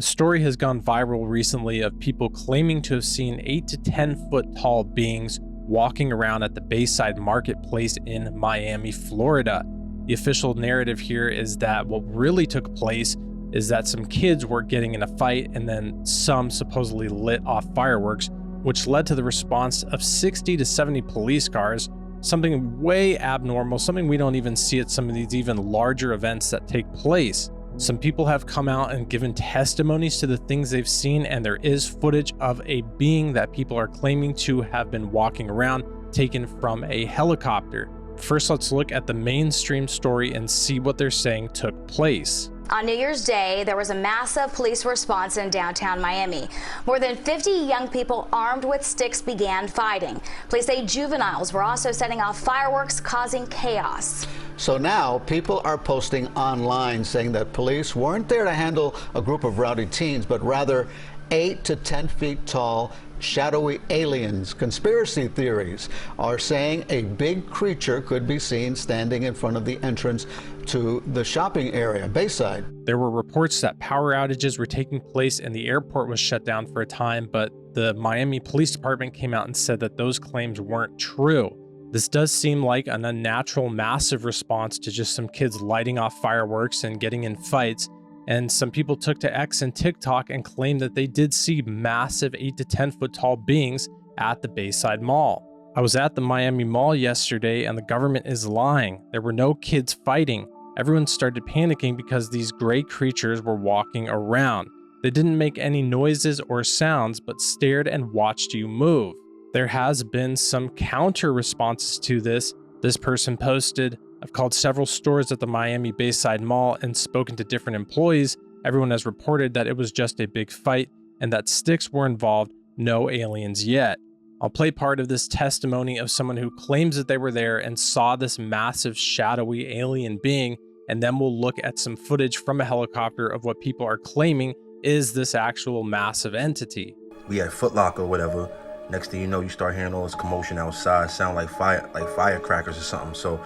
story has gone viral recently of people claiming to have seen 8 to 10 foot tall beings walking around at the Bayside marketplace in Miami, Florida. The official narrative here is that what really took place is that some kids were getting in a fight and then some supposedly lit off fireworks, which led to the response of 60 to 70 police cars, something way abnormal, something we don't even see at some of these even larger events that take place. Some people have come out and given testimonies to the things they've seen, and there is footage of a being that people are claiming to have been walking around, taken from a helicopter. First, let's look at the mainstream story and see what they're saying took place. On New Year's Day, there was a massive police response in downtown Miami. More than 50 young people armed with sticks began fighting. Police say juveniles were also setting off fireworks, causing chaos. So now people are posting online saying that police weren't there to handle a group of rowdy teens, but rather 8 to 10 feet tall, shadowy aliens. Conspiracy theories are saying a big creature could be seen standing in front of the entrance to the shopping area, Bayside. There were reports that power outages were taking place and the airport was shut down for a time, but the Miami Police Department came out and said that those claims weren't true. This does seem like an unnatural, massive response to just some kids lighting off fireworks and getting in fights. And some people took to X and TikTok and claimed that they did see massive 8 to 10 foot tall beings at the Bayside Mall. I was at the Miami Mall yesterday and the government is lying. There were no kids fighting. Everyone started panicking because these gray creatures were walking around. They didn't make any noises or sounds, but stared and watched you move. There has been some counter responses to this. This person posted, "I've called several stores at the Miami Bayside Mall and spoken to different employees. Everyone has reported that it was just a big fight and that sticks were involved, no aliens yet." I'll play part of this testimony of someone who claims that they were there and saw this massive shadowy alien being, and then we'll look at some footage from a helicopter of what people are claiming is this actual massive entity. We had Foot Locker or whatever. Next thing you know, you start hearing all this commotion outside, sound like firecrackers or something. So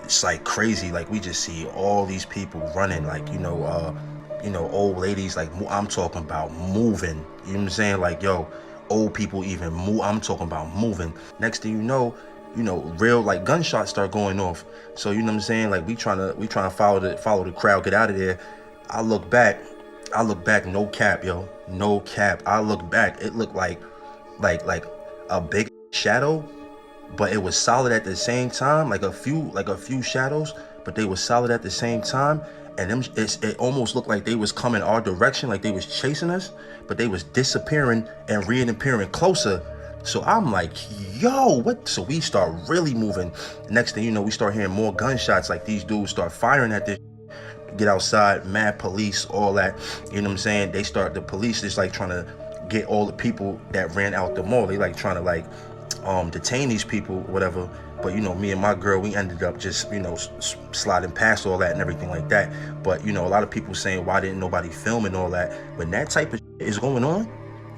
it's like crazy. Like we just see all these people running, like old ladies. Like I'm talking about moving. You know what I'm saying? Like old people even move. I'm talking about moving. Next thing you know, real like gunshots start going off. So you know what I'm saying? Like we trying to follow the crowd, get out of there. I look back, no cap, yo, no cap. I look back, it looked like a big shadow, but it was solid at the same time, like a few shadows, but they were solid at the same time. And it almost looked like they was coming our direction, like they was chasing us, but they was disappearing and reappearing closer. So I'm like, yo, what? So we start really moving. Next thing you know, we start hearing more gunshots, like these dudes start firing at this. Get outside, mad police, all that. You know what I'm saying? The police is like trying to get all the people that ran out the mall. They like trying to detain these people, whatever. But me and my girl, we ended up just sliding past all that and everything like that. But a lot of people saying, why didn't nobody film and all that? When that type of shit is going on, you know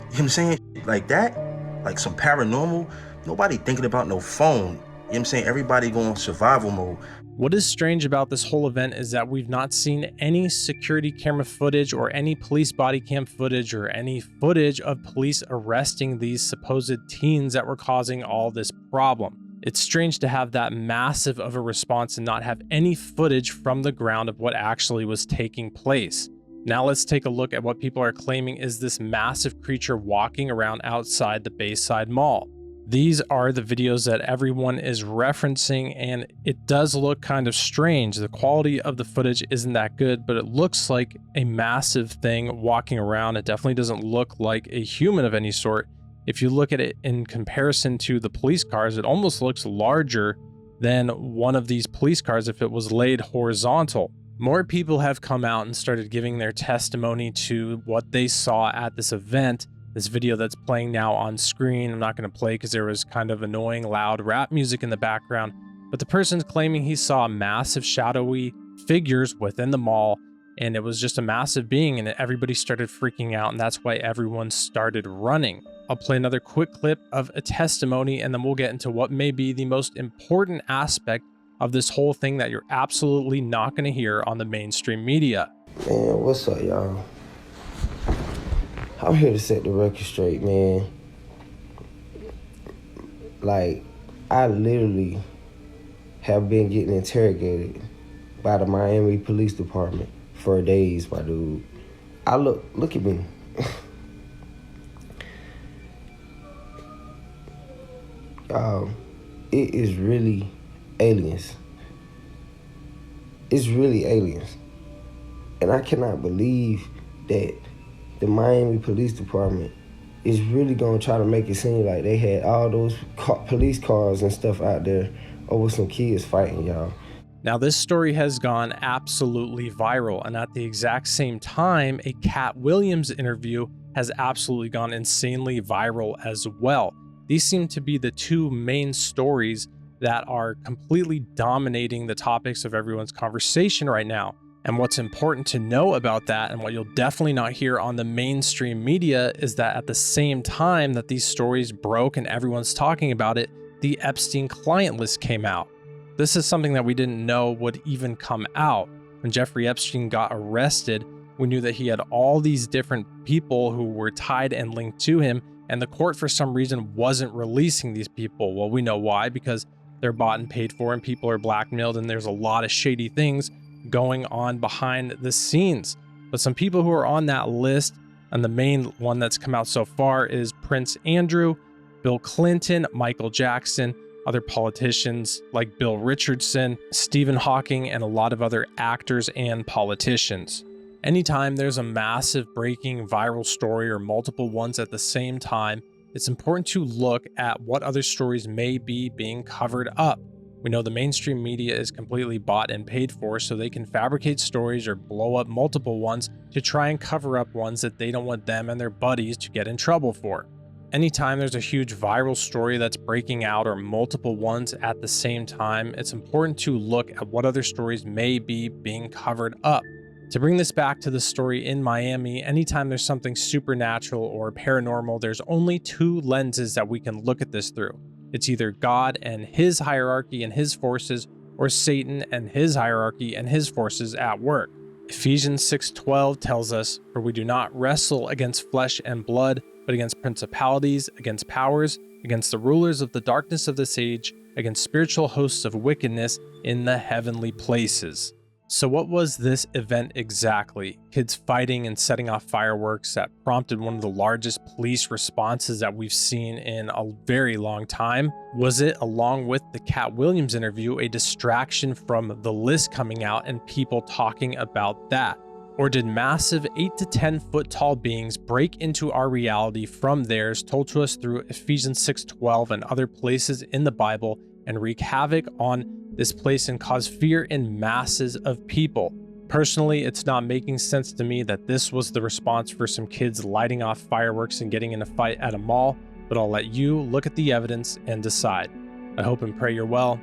what I'm saying, like that, like some paranormal, nobody thinking about no phone. You know what I'm saying? Everybody going survival mode. What is strange about this whole event is that we've not seen any security camera footage or any police body cam footage or any footage of police arresting these supposed teens that were causing all this problem. It's strange to have that massive of a response and not have any footage from the ground of what actually was taking place. Now let's take a look at what people are claiming is this massive creature walking around outside the Bayside Mall. These are the videos that everyone is referencing, and it does look kind of strange. The quality of the footage isn't that good, but it looks like a massive thing walking around. It definitely doesn't look like a human of any sort. If you look at it in comparison to the police cars, it almost looks larger than one of these police cars if it was laid horizontal. More people have come out and started giving their testimony to what they saw at this event. This video that's playing now on screen, I'm not going to play because there was kind of annoying loud rap music in the background, but the person's claiming he saw massive shadowy figures within the mall, and it was just a massive being, and everybody started freaking out, and that's why everyone started running. I'll play another quick clip of a testimony, and then we'll get into what may be the most important aspect of this whole thing that you're absolutely not going to hear on the mainstream media. Man, what's up, y'all? I'm here to set the record straight, man. Like, I literally have been getting interrogated by the Miami Police Department for days, my dude. Look at me. It is really aliens. It's really aliens. And I cannot believe that the Miami Police Department is really gonna try to make it seem like they had all those police cars and stuff out there over some kids fighting, y'all. Now, this story has gone absolutely viral, and at the exact same time, a Cat Williams interview has absolutely gone insanely viral as well. These seem to be the two main stories that are completely dominating the topics of everyone's conversation right now. And what's important to know about that, and what you'll definitely not hear on the mainstream media, is that at the same time that these stories broke and everyone's talking about it, the Epstein client list came out. This is something that we didn't know would even come out. When Jeffrey Epstein got arrested, we knew that he had all these different people who were tied and linked to him, and the court for some reason wasn't releasing these people. Well, we know why, because they're bought and paid for and people are blackmailed, and there's a lot of shady things going on behind the scenes. But some people who are on that list, and the main one that's come out so far is Prince Andrew, Bill Clinton, Michael Jackson, other politicians like Bill Richardson, Stephen Hawking, and a lot of other actors and politicians. Anytime there's a massive breaking viral story or multiple ones at the same time, it's important to look at what other stories may be being covered up. We know the mainstream media is completely bought and paid for, so they can fabricate stories or blow up multiple ones to try and cover up ones that they don't want them and their buddies to get in trouble for. Anytime there's a huge viral story that's breaking out or multiple ones at the same time, it's important to look at what other stories may be being covered up. To bring this back to the story in Miami, anytime there's something supernatural or paranormal, there's only two lenses that we can look at this through. It's either God and his hierarchy and his forces, or Satan and his hierarchy and his forces at work. Ephesians 6:12 tells us, "For we do not wrestle against flesh and blood, but against principalities, against powers, against the rulers of the darkness of this age, against spiritual hosts of wickedness in the heavenly places." So what was this event exactly? Kids fighting and setting off fireworks that prompted one of the largest police responses that we've seen in a very long time? Was it, along with the Cat Williams interview, a distraction from the list coming out and people talking about that? Or did massive 8 to 10 foot tall beings break into our reality from theirs, told to us through Ephesians 6:12 and other places in the Bible, and wreak havoc on this place and cause fear in masses of people? Personally, it's not making sense to me that this was the response for some kids lighting off fireworks and getting in a fight at a mall, but I'll let you look at the evidence and decide. I hope and pray you're well.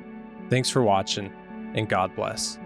Thanks for watching, and God bless.